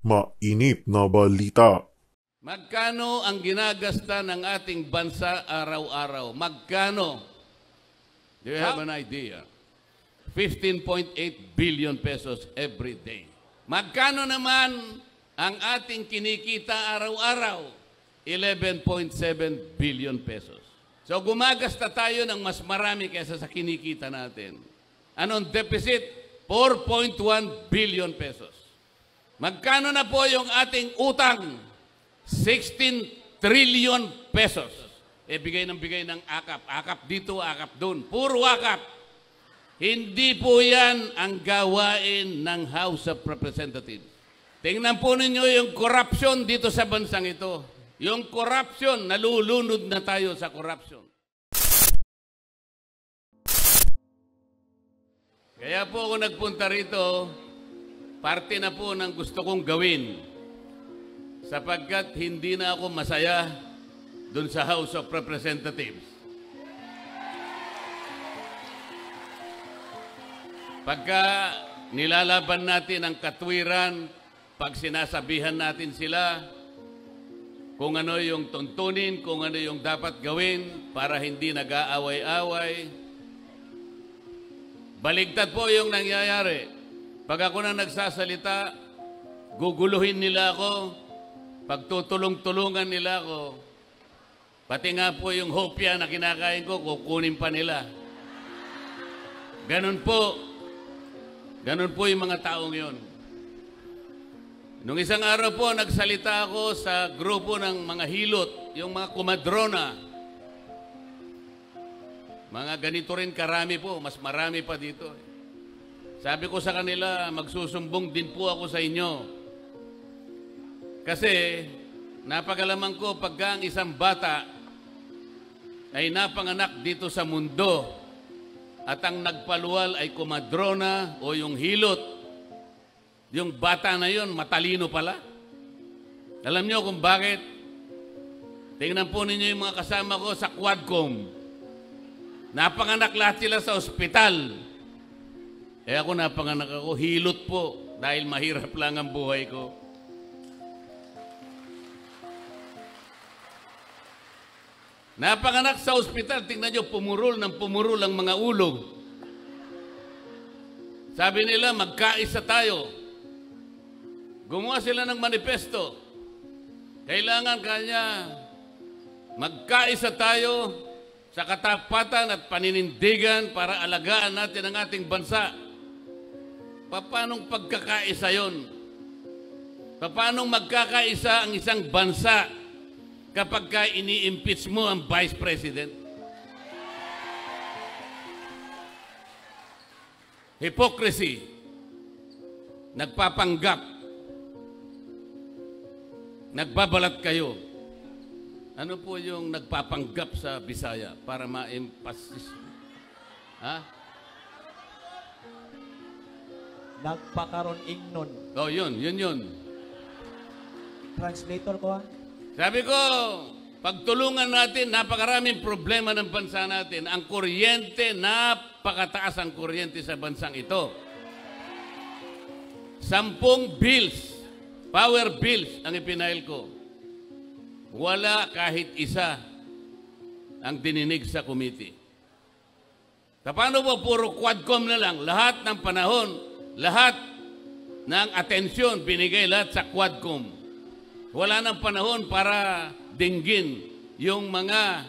Mainit na balita. Magkano ang ginagasta ng ating bansa araw-araw? Magkano? Do you have an idea? 15.8 billion pesos every day. Magkano naman ang ating kinikita araw-araw? 11.7 billion pesos. So gumagasta tayo ng mas marami kaysa sa kinikita natin. Anong deficit? 4.1 billion pesos. Magkano na po yung ating utang? 16 trillion pesos. Bigay ng akap. Akap dito, akap doon. Puro akap. Hindi po yan ang gawain ng House of Representatives. Tingnan po ninyo yung corruption dito sa bansang ito. Yung corruption, nalulunod na tayo sa corruption. Kaya po ako nagpunta rito, parte na po ng gusto kong gawin. Sapagkat hindi na ako masaya dun sa House of Representatives. Pagka nilalaban natin ang katwiran, pag sinasabihan natin sila kung ano yung tuntunin, kung ano yung dapat gawin para hindi nag-aaway-away, baligtad po yung nangyayari. Pag ako na nagsasalita, guguluhin nila ako, pagtutulong-tulungan nila ako, pati nga po yung hopya na kinakain ko, kukunin pa nila. Ganun po yung mga taong yon. Nung isang araw po, nagsalita ako sa grupo ng mga hilot, yung mga kumadrona. Mga ganito rin karami po, mas marami pa dito. Sabi ko sa kanila, magsusumbong din po ako sa inyo. Kasi, napagalaman ko pagka ang isang bata ay napanganak dito sa mundo at ang nagpaluwal ay kumadrona o yung hilot, yung bata na yon matalino pala. Alam nyo kung bakit? Tingnan po ninyo yung mga kasama ko sa Quadcom. Napanganak lahat sila sa ospital. Ako napanganak ako, hilot po, dahil mahirap lang ang buhay ko. Napanganak sa ospital, tingnan nyo, pumurol ang mga ulog. Sabi nila, magkaisa tayo. Gumawa sila ng manifesto. Kailangan kanya magkaisa tayo sa katapatan at paninindigan para alagaan natin ang ating bansa. Paanong pagkakaisa yon? Paanong magkakaisa ang isang bansa kapag ini-impeach mo ang Vice President? Hypocrisy. Nagpapanggap. Nagbabalat kayo. Ano po yung nagpapanggap sa Bisaya para ma-emphasis? Ha? Nagpakaroon ingnon. Oh, yun. Translator ko ha? Sabi ko, pagtulungan natin, napakaraming problema ng bansa natin. Ang kuryente, napakataas ang kuryente sa bansang ito. 10 bills, power bills ang ipinail ko. Wala kahit isa ang dininig sa committee. Paano ba puro Quadcom na lang? Lahat ng panahon, lahat ng atensyon binigay lahat sa Quadcom. Wala nang panahon para dinggin yung mga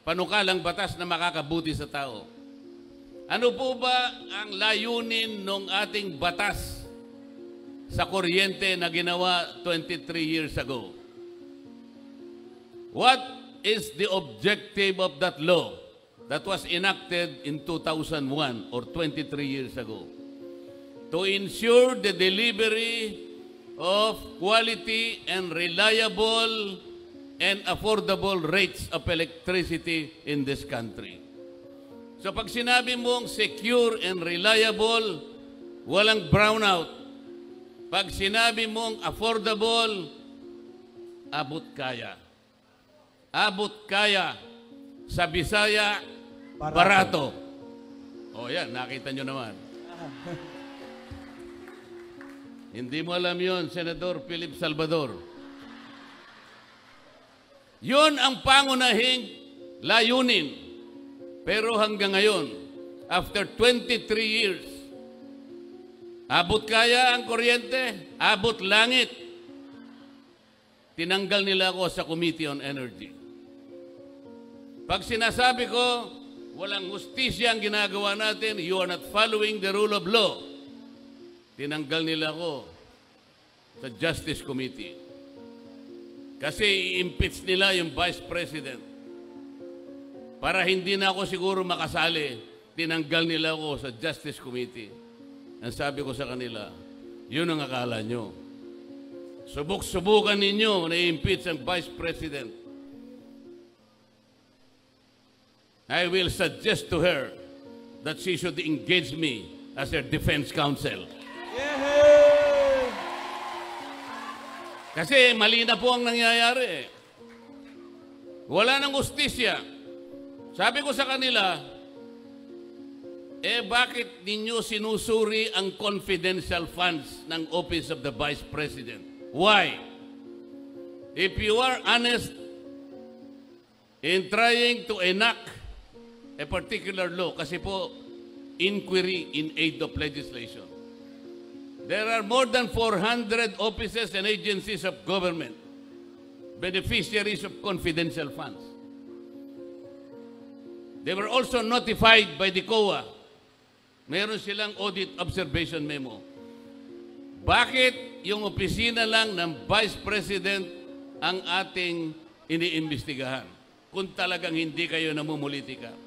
panukalang batas na makakabuti sa tao. Ano po ba ang layunin ng ating batas sa kuryente na ginawa 23 years ago? What is the objective of that law that was enacted in 2001 or 23 years ago? To ensure the delivery of quality and reliable and affordable rates of electricity in this country. So pag sinabi mong secure and reliable, walang brownout. Pag sinabi mong affordable, abot kaya. Abot kaya. Sa Bisaya, barato. O yan, nakita nyo naman. Hindi mo alam yon, Senador Philip Salvador. Yun ang pangunahing layunin. Pero hanggang ngayon, after 23 years, abot kaya ang kuryente, abot langit. Tinanggal nila ako sa Committee on Energy. Pag sinasabi ko, walang hustisya ang ginagawa natin, you are not following the rule of law, tinanggal nila ako sa Justice Committee. Kasi i-impeach nila yung Vice President. Para hindi na ako siguro makasali, tinanggal nila ako sa Justice Committee. Ang sabi ko sa kanila, yun ang akala nyo. Subok-subukan ninyo na i-impeach ang Vice President. I will suggest to her that she should engage me as her defense counsel. Yehey! Kasi mali na po ang nangyayari. Wala nang hustisya. Sabi ko sa kanila, bakit ninyo sinusuri ang confidential funds ng Office of the Vice President? Why? If you are honest in trying to enact a particular law, kasi po, inquiry in aid of legislation. There are more than 400 offices and agencies of government, beneficiaries of confidential funds. They were also notified by the COA. Meron silang audit observation memo. Bakit yung opisina lang ng Vice President ang ating iniimbestigahan kung talagang hindi kayo namumulitika?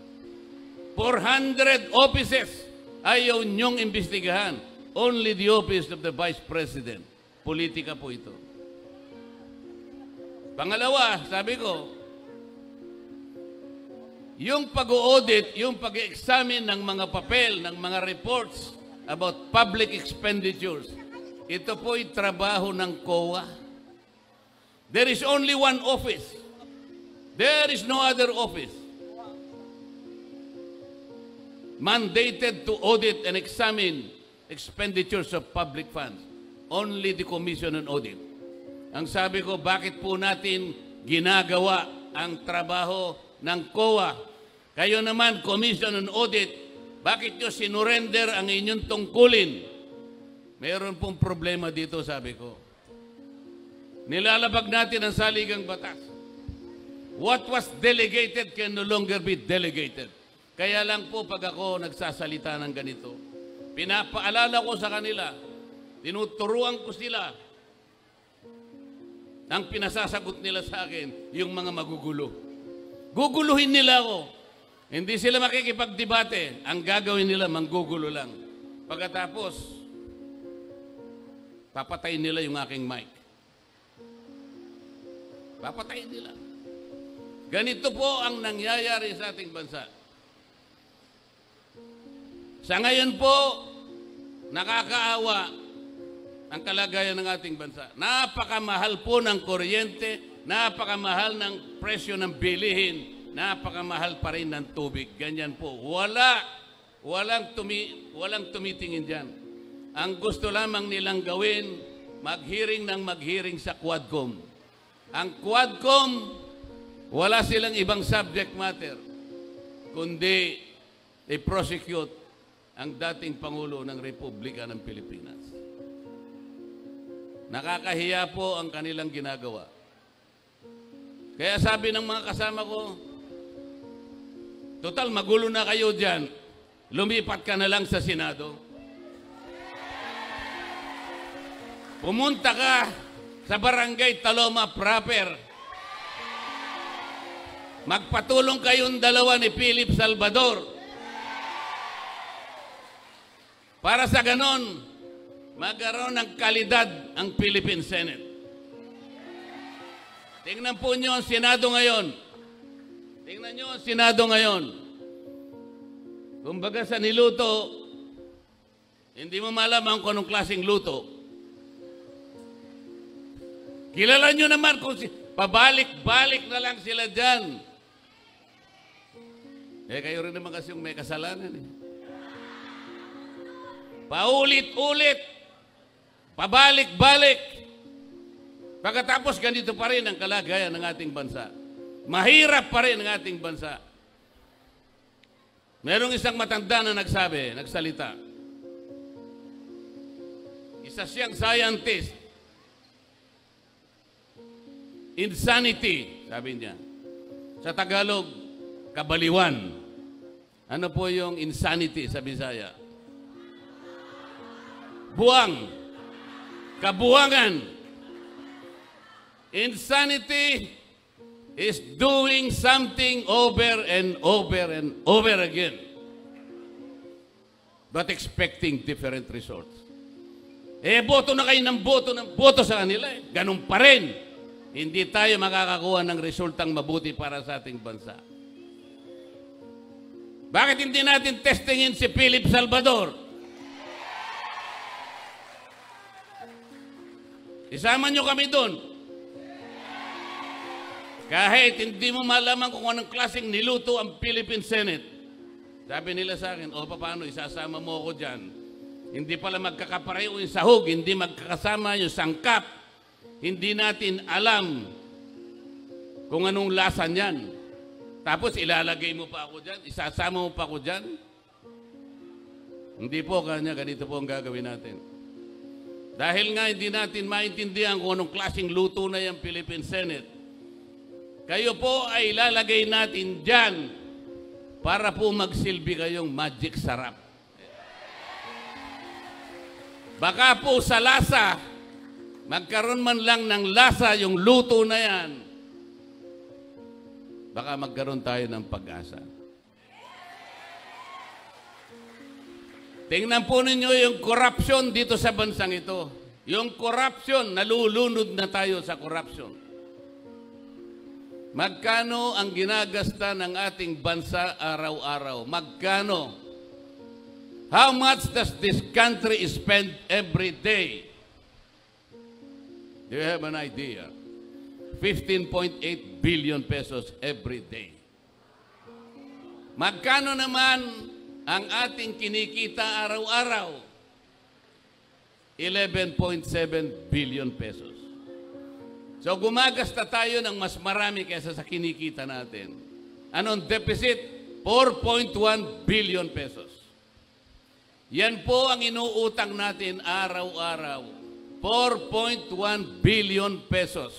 400 offices ayaw niyong imbestigahan. Only the office of the Vice President. Politika po ito. Pangalawa, sabi ko, yung pag-audit, yung pag-examine ng mga papel, ng mga reports about public expenditures, ito po'y trabaho ng COA. There is only one office. There is no other office mandated to audit and examine expenditures of public funds. Only the Commission on Audit. Ang sabi ko, bakit po natin ginagawa ang trabaho ng COA? Kayo naman, Commission on Audit, bakit nyo sinurrender ang inyong tungkulin? Meron pong problema dito, sabi ko. Nilalabag natin ang saligang batas. What was delegated can no longer be delegated. Kaya lang po pag ako nagsasalita ng ganito, pinapaalala ko sa kanila, tinuturuan ko sila, ang pinasasagot nila sa akin, yung mga magugulo. Guguluhin nila ako. Hindi sila makikipagdebate. Ang gagawin nila, manggugulo lang. Pagkatapos, papatayin nila yung aking mic. Papatayin nila. Ganito po ang nangyayari sa ating bansa. Sa ngayon po, nakakaawa ang kalagayan ng ating bansa. Napakamahal po ng kuryente, napakamahal ng presyo ng bilihin, napakamahal pa rin ng tubig. Ganyan po. Walang tumitingin dyan. Ang gusto lamang nilang gawin, mag-hearing sa Quadcom. Ang Quadcom, wala silang ibang subject matter, kundi i-prosecute ang dating Pangulo ng Republika ng Pilipinas. Nakakahiya po ang kanilang ginagawa. Kaya sabi ng mga kasama ko, total magulo na kayo dyan, lumipat ka na lang sa Senado. Pumunta ka sa Barangay Taloma proper. Magpatulong kayong dalawa ni Philip Salvador. Para sa ganon, magkaroon ng kalidad ang Philippine Senate. Tingnan po nyo ang Senado ngayon. Tingnan nyo ang Senado ngayon. Kumbaga sa niluto, hindi mo malaman kung anong klaseng luto. Kilala nyo naman kung pabalik-balik na lang sila dyan. Kayo rin naman kasi yung may kasalanan . Paulit-ulit, Pabalik-balik. Pagkatapos ganito pa rin ang kalagayan ng ating bansa. Mahirap pa rin ang ating bansa. Merong isang matanda na nagsalita. Isa siyang scientist. Insanity, sabi niya. Sa Tagalog, kabaliwan. Ano po yung insanity sa Bisaya? Buwang. Kabuwangan. Insanity is doing something over and over and over again, but expecting different results. Boto na kayo ng boto sa kanila. Ganun pa rin. Hindi tayo makakakuha ng resultang mabuti para sa ating bansa. Bakit hindi natin testingin si Philip Salvador? Isama nyo kami doon. Kahit hindi mo malaman kung anong klaseng niluto ang Philippine Senate. Sabi nila sa akin, paano, isasama mo ako dyan. Hindi pala magkakapareho yung sahog, hindi magkakasama yung sangkap. Hindi natin alam kung anong lasa niyan. Tapos ilalagay mo pa ako dyan, isasama mo pa ako dyan. Hindi po kanya, ganito po ang gagawin natin. Dahil nga hindi natin maintindihan kung anong klaseng luto na yung Philippine Senate. Kayo po ay ilalagay natin dyan para po magsilbi kayong magic sarap. Baka po sa lasa, magkaroon man lang ng lasa yung luto na yan, baka magkaroon tayo ng pag-asa. Tingnan po ninyo yung corruption dito sa bansang ito. Yung corruption, nalulunod na tayo sa corruption. Magkano ang ginagasta ng ating bansa araw-araw? Magkano? How much does this country spend every day? Do you have an idea? 15.8 billion pesos every day. Magkano naman ang ating kinikita araw-araw? 11.7 billion pesos. So gumagasta tayo ng mas marami kaysa sa kinikita natin. Anong deficit? 4.1 billion pesos. Yan po ang inuutang natin araw-araw. 4.1 billion pesos.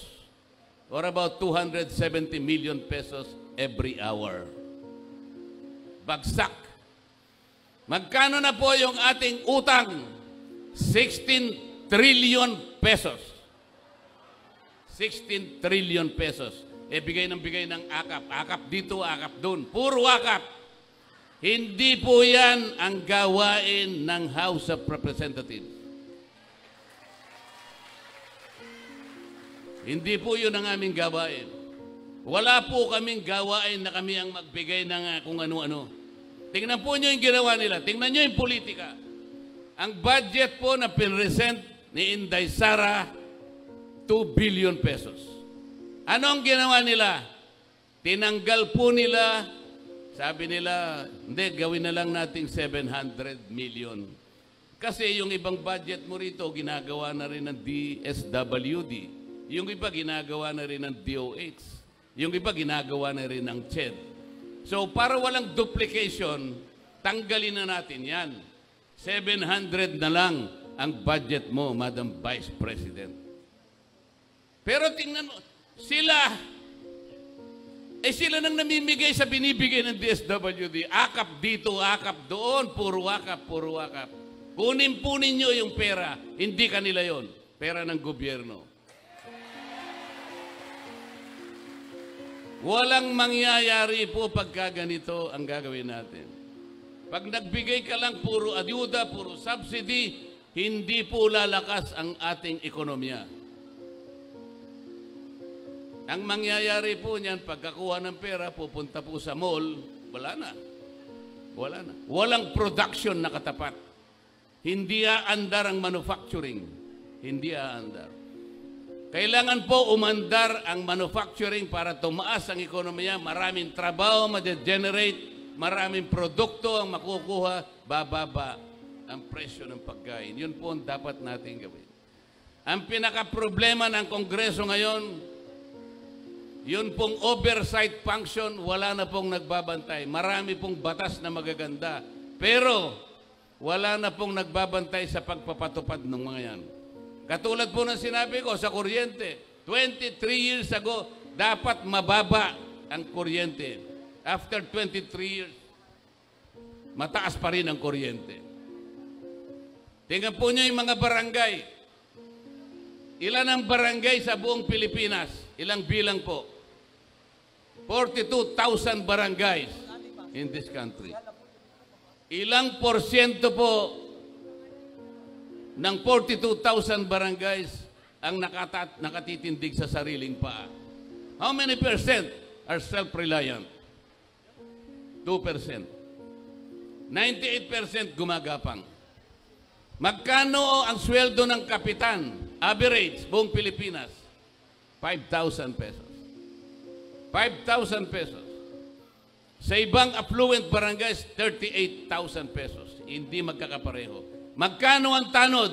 Or about 270 million pesos every hour. Bagsak. Magkano na po yung ating utang? 16 trillion pesos. 16 trillion pesos. Bigay ng akap. Akap dito, akap doon. Puro akap. Hindi po yan ang gawain ng House of Representatives. Hindi po yun ang aming gawain. Wala po kaming gawain na kami ang magbigay ng kung ano-ano. Tingnan po nyo yung ginawa nila. Tingnan nyo yung politika. Ang budget po na pinresent ni Inday Sara, 2 billion pesos. Ano ang ginawa nila? Tinanggal po nila, sabi nila, hindi, gawin na lang nating 700 million. Kasi yung ibang budget mo rito, ginagawa na rin ng DSWD. Yung iba, ginagawa na rin ng DOH. Yung iba, ginagawa na rin ng CHED. So, para walang duplication, tanggalin na natin yan. 700 na lang ang budget mo, Madam Vice President. Pero tingnan mo, sila nang namimigay sa binibigay ng DSWD. Akap dito, akap doon, puro akap, puro akap. Kunin po ninyo yung pera, hindi kanila yon, pera ng gobyerno. Walang mangyayari po pagka ganito ang gagawin natin. Pag nagbigay ka lang puro ayuda, puro subsidy, hindi po lalakas ang ating ekonomiya. Ang mangyayari po niyan, pagkakuha ng pera, pupunta po sa mall, wala na. Wala na. Walang production na katapat. Hindi aandar ang manufacturing. Hindi aandar. Kailangan po umandar ang manufacturing para tumaas ang ekonomiya, maraming trabaho ma-generate, maraming produkto ang makukuha, bababa ang presyo ng pagkain. Yun po ang dapat natin gawin. Ang pinaka-problema ng Kongreso ngayon, yun pong oversight function, wala na pong nagbabantay. Marami pong batas na magaganda. Pero, wala na pong nagbabantay sa pagpapatupad ng mga yan. Katulad po ng sinabi ko sa kuryente, 23 years ago, dapat mababa ang kuryente. After 23 years, mataas pa rin ang kuryente. Tingnan po nyo yung mga barangay. Ilan ang barangay sa buong Pilipinas? Ilang bilang po? 42,000 barangays in this country. Ilang porsyento po ng 42,000 barangays ang nakatitindig sa sariling paa? How many percent are self-reliant? 2%. 98% gumagapang. Magkano ang sweldo ng kapitan? Average, buong Pilipinas, 5,000 pesos. 5,000 pesos. Sa ibang affluent barangays, 38,000 pesos. Hindi magkakapareho. Magkano ang tanod?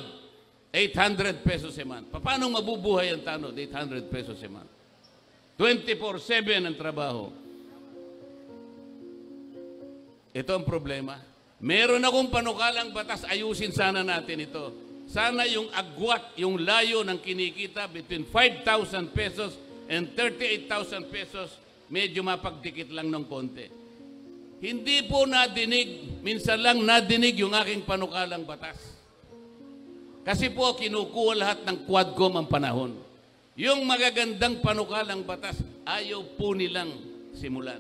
800 pesos a month. Paano mabubuhay ang tanod? 800 pesos a month. 24/7 ang trabaho. Ito ang problema. Meron akong panukalang batas, ayusin sana natin ito. Sana yung agwat, yung layo ng kinikita between 5,000 pesos and 38,000 pesos, medyo mapagdikit lang ng konti. Hindi po nadinig, minsan lang nadinig yung aking panukalang batas. Kasi po kinukuha lahat ng Quadcom ang panahon. Yung magagandang panukalang batas, ayaw po nilang simulan.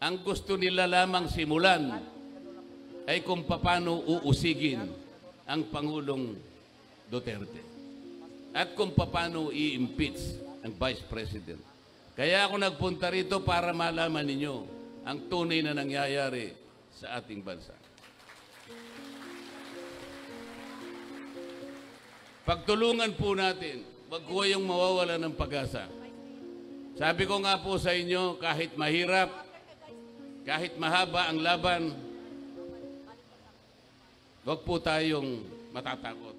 Ang gusto nila lamang simulan ay kung paano uusigin ang Pangulong Duterte at kung paano i-impeach ang Vice President. Kaya ako nagpunta rito para malaman ninyo ang tunay na nangyayari sa ating bansa. Pagtulungan po natin, wag ko yung mawawala ng pag-asa. Sabi ko nga po sa inyo, kahit mahirap, kahit mahaba ang laban, wag po tayong matatakot.